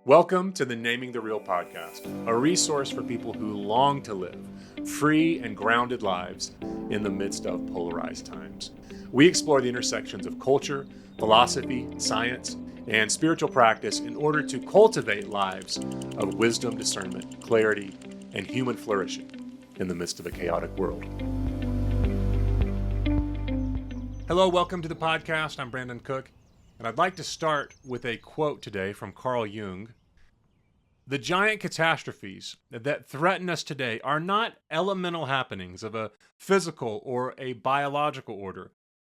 Welcome to the Naming the Real podcast, a resource for people who long to live free and grounded lives in the midst of polarized times. We explore the intersections of culture, philosophy, science, and spiritual practice in order to cultivate lives of wisdom, discernment, clarity, and human flourishing in the midst of a chaotic world. Hello, welcome to the podcast. I'm Brandon Cook. And I'd like to start with a quote today from Carl Jung. The giant catastrophes that threaten us today are not elemental happenings of a physical or a biological order,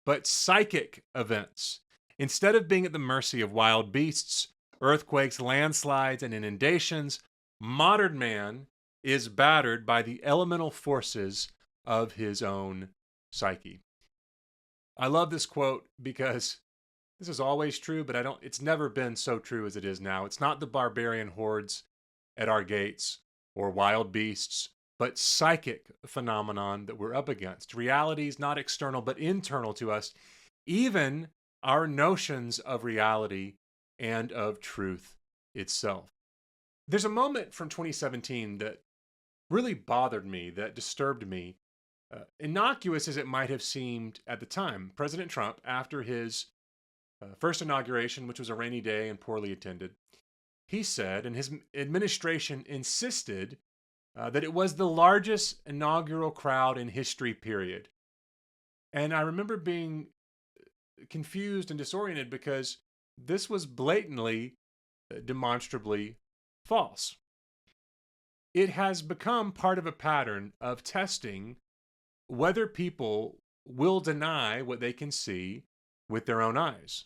but psychic events. Instead of being at the mercy of wild beasts, earthquakes, landslides, and inundations, modern man is battered by the elemental forces of his own psyche. I love this quote because this is always true, but it's never been so true as it is now. It's not the barbarian hordes at our gates or wild beasts, but psychic phenomenon that we're up against. Reality is not external, but internal to us. Even our notions of reality and of truth itself. There's a moment from 2017 that really bothered me, that disturbed me. Innocuous as it might have seemed at the time. President Trump, after his first inauguration, which was a rainy day and poorly attended, he said, and his administration insisted that it was the largest inaugural crowd in history, period. And I remember being confused and disoriented because this was blatantly, demonstrably false. It has become part of a pattern of testing whether people will deny what they can see with their own eyes.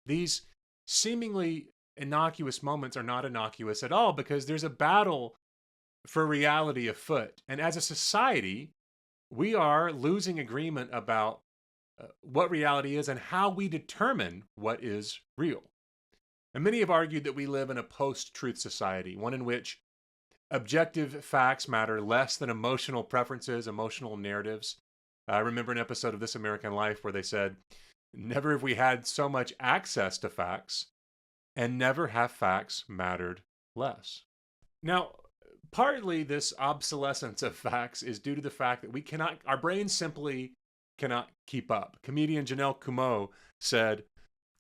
These seemingly innocuous moments are not innocuous at all because there's a battle for reality afoot. And as a society, we are losing agreement about what reality is and how we determine what is real. And many have argued that we live in a post-truth society, one in which objective facts matter less than emotional preferences, emotional narratives. I remember an episode of This American Life where they said, never have we had so much access to facts, and never have facts mattered less. Now, partly this obsolescence of facts is due to the fact that our brains simply cannot keep up. Comedian Janelle Kumo said,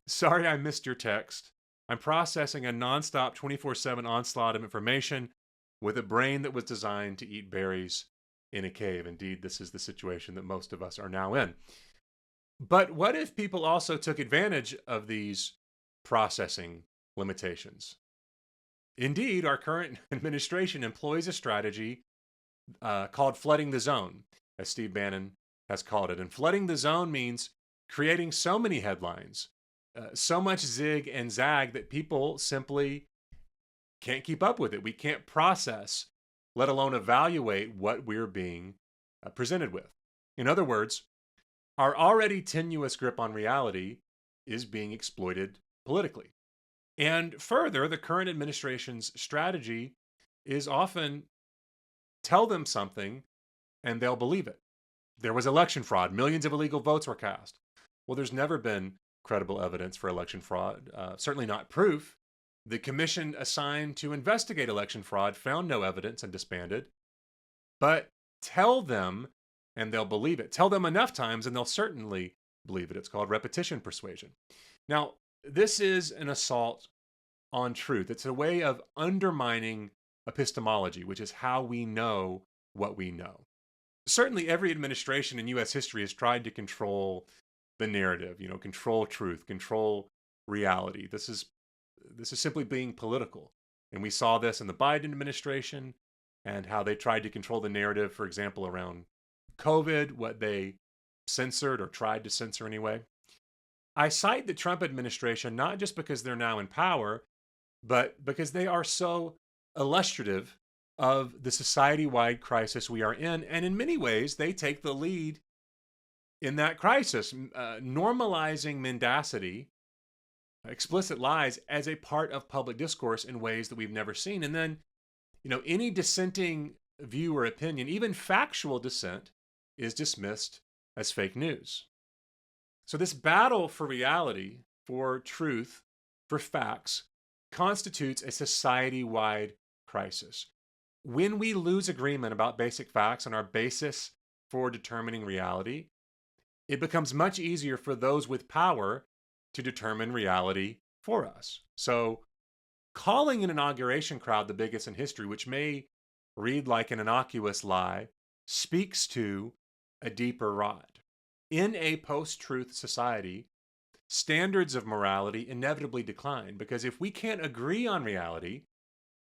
"Sorry I missed your text. I'm processing a nonstop 24/7 onslaught of information with a brain that was designed to eat berries in a cave." Indeed, this is the situation that most of us are now in. But what if people also took advantage of these processing limitations? Indeed, our current administration employs a strategy called flooding the zone, as Steve Bannon has called it. And flooding the zone means creating so many headlines, so much zig and zag that people simply can't keep up with it. We can't process, let alone evaluate what we're being presented with. In other words, our already tenuous grip on reality is being exploited politically. And further, the current administration's strategy is often tell them something and they'll believe it. There was election fraud. Millions of illegal votes were cast. Well, there's never been credible evidence for election fraud, certainly not proof. The commission assigned to investigate election fraud found no evidence and disbanded. But tell them and they'll believe it. Tell them enough times and they'll certainly believe it. It's called repetition persuasion. Now, this is an assault on truth. It's a way of undermining epistemology, which is how we know what we know. Certainly, every administration in U.S. history has tried to control the narrative, control truth, control reality. This is simply being political. And we saw this in the Biden administration and how they tried to control the narrative, for example, around COVID, what they censored or tried to censor anyway. I cite the Trump administration not just because they're now in power, but because they are so illustrative of the society-wide crisis we are in. And in many ways, they take the lead in that crisis, normalizing mendacity, explicit lies as a part of public discourse in ways that we've never seen. And then, any dissenting view or opinion, even factual dissent, is dismissed as fake news. So this battle for reality, for truth, for facts, constitutes a society-wide crisis. When we lose agreement about basic facts and our basis for determining reality, it becomes much easier for those with power to determine reality for us. So, calling an inauguration crowd the biggest in history, which may read like an innocuous lie, speaks to a deeper rot. In a post-truth society, standards of morality inevitably decline, because if we can't agree on reality,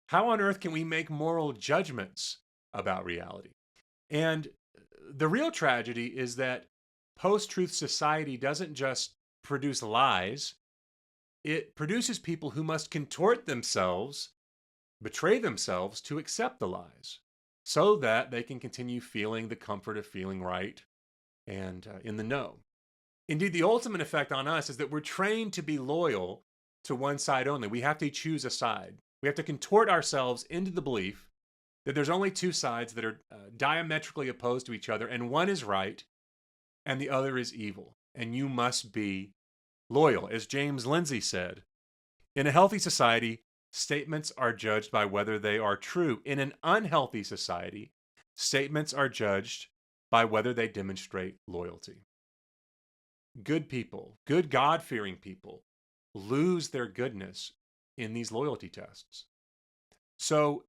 how on earth can we make moral judgments about reality? And the real tragedy is that post-truth society doesn't just produce lies, it produces people who must contort themselves, betray themselves to accept the lies, so that they can continue feeling the comfort of feeling right and in the know. Indeed, the ultimate effect on us is that we're trained to be loyal to one side only. We have to choose a side. We have to contort ourselves into the belief that there's only two sides that are diametrically opposed to each other, and one is right and the other is evil. And you must be loyal. As James Lindsay said, in a healthy society, statements are judged by whether they are true. In an unhealthy society, statements are judged by whether they demonstrate loyalty. Good people, good God-fearing people, lose their goodness in these loyalty tests. So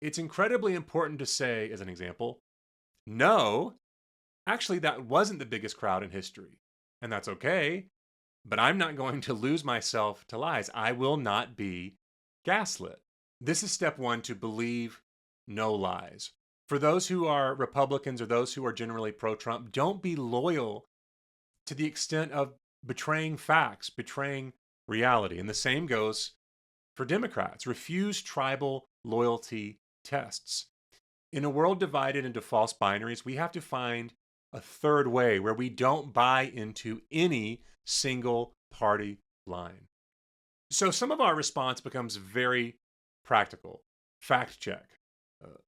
it's incredibly important to say, as an example, no, actually, that wasn't the biggest crowd in history. And that's okay, but I'm not going to lose myself to lies. I will not be gaslit. This is step one, to believe no lies. For those who are Republicans or those who are generally pro-Trump, don't be loyal to the extent of betraying facts, betraying reality. And the same goes for Democrats. Refuse tribal loyalty tests. In a world divided into false binaries, we have to find a third way where we don't buy into any single party line. So some of our response becomes very practical. Fact check.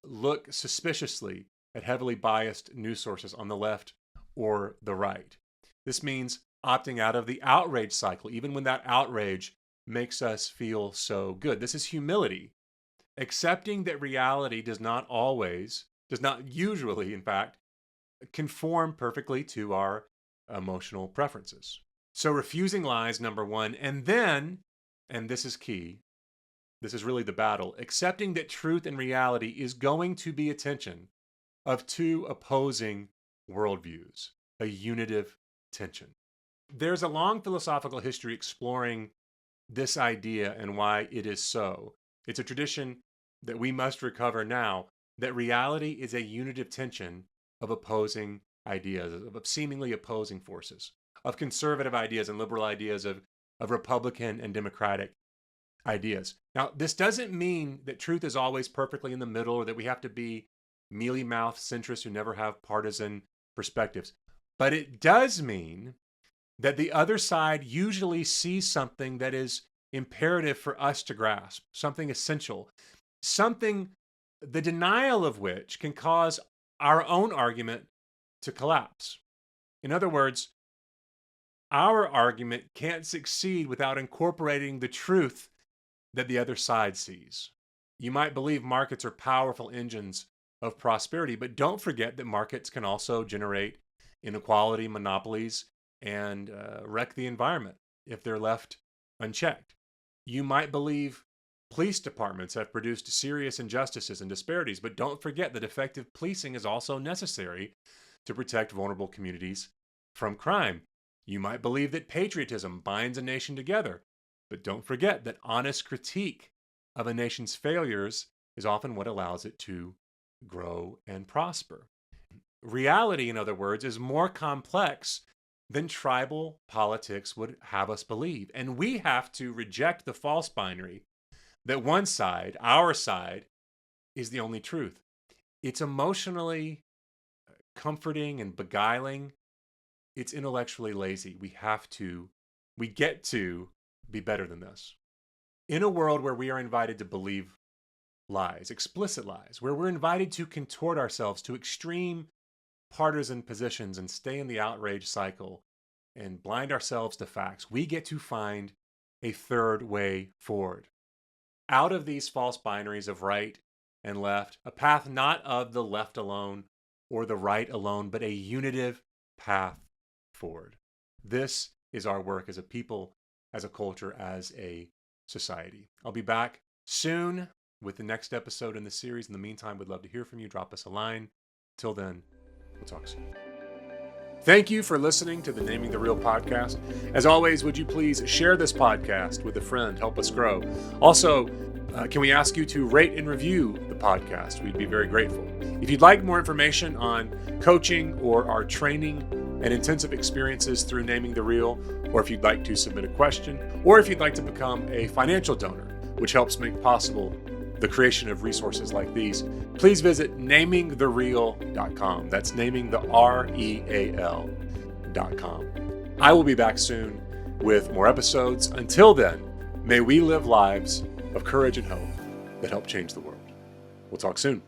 Look suspiciously at heavily biased news sources on the left or the right. This means opting out of the outrage cycle, even when that outrage makes us feel so good. This is humility. Accepting that reality does not usually, in fact, conform perfectly to our emotional preferences. So refusing lies, number one, and then, and this is key, this is really the battle, accepting that truth and reality is going to be a tension of two opposing worldviews, a unitive tension. There's a long philosophical history exploring this idea and why it is so. It's a tradition that we must recover now, that reality is a unitive tension of opposing ideas, of seemingly opposing forces, of conservative ideas and liberal ideas, of Republican and Democratic ideas. Now, this doesn't mean that truth is always perfectly in the middle, or that we have to be mealy-mouthed centrists who never have partisan perspectives. But it does mean that the other side usually sees something that is imperative for us to grasp, something essential, something the denial of which can cause our own argument to collapse. In other words, our argument can't succeed without incorporating the truth that the other side sees. You might believe markets are powerful engines of prosperity, but don't forget that markets can also generate inequality, monopolies, and wreck the environment if they're left unchecked. You might believe police departments have produced serious injustices and disparities, but don't forget that effective policing is also necessary to protect vulnerable communities from crime. You might believe that patriotism binds a nation together, but don't forget that honest critique of a nation's failures is often what allows it to grow and prosper. Reality, in other words, is more complex than tribal politics would have us believe. And we have to reject the false binary that one side, our side, is the only truth. It's emotionally comforting and beguiling. It's intellectually lazy. We get to be better than this. In a world where we are invited to believe lies, explicit lies, where we're invited to contort ourselves to extreme partisan positions and stay in the outrage cycle and blind ourselves to facts, we get to find a third way forward. out of these false binaries of right and left, a path not of the left alone or the right alone, but a unitive path forward. This is our work as a people, as a culture, as a society. I'll be back soon with the next episode in the series. In the meantime, we'd love to hear from you. Drop us a line. Till then, we'll talk soon. Thank you for listening to the Naming the Real podcast. As always, would you please share this podcast with a friend? Help us grow. Also, can we ask you to rate and review the podcast? We'd be very grateful. If you'd like more information on coaching or our training and intensive experiences through Naming the Real, or if you'd like to submit a question, or if you'd like to become a financial donor, which helps make possible the creation of resources like these, please visit namingthereal.com. That's namingthereal.com. I will be back soon with more episodes. Until then, may we live lives of courage and hope that help change the world. We'll talk soon.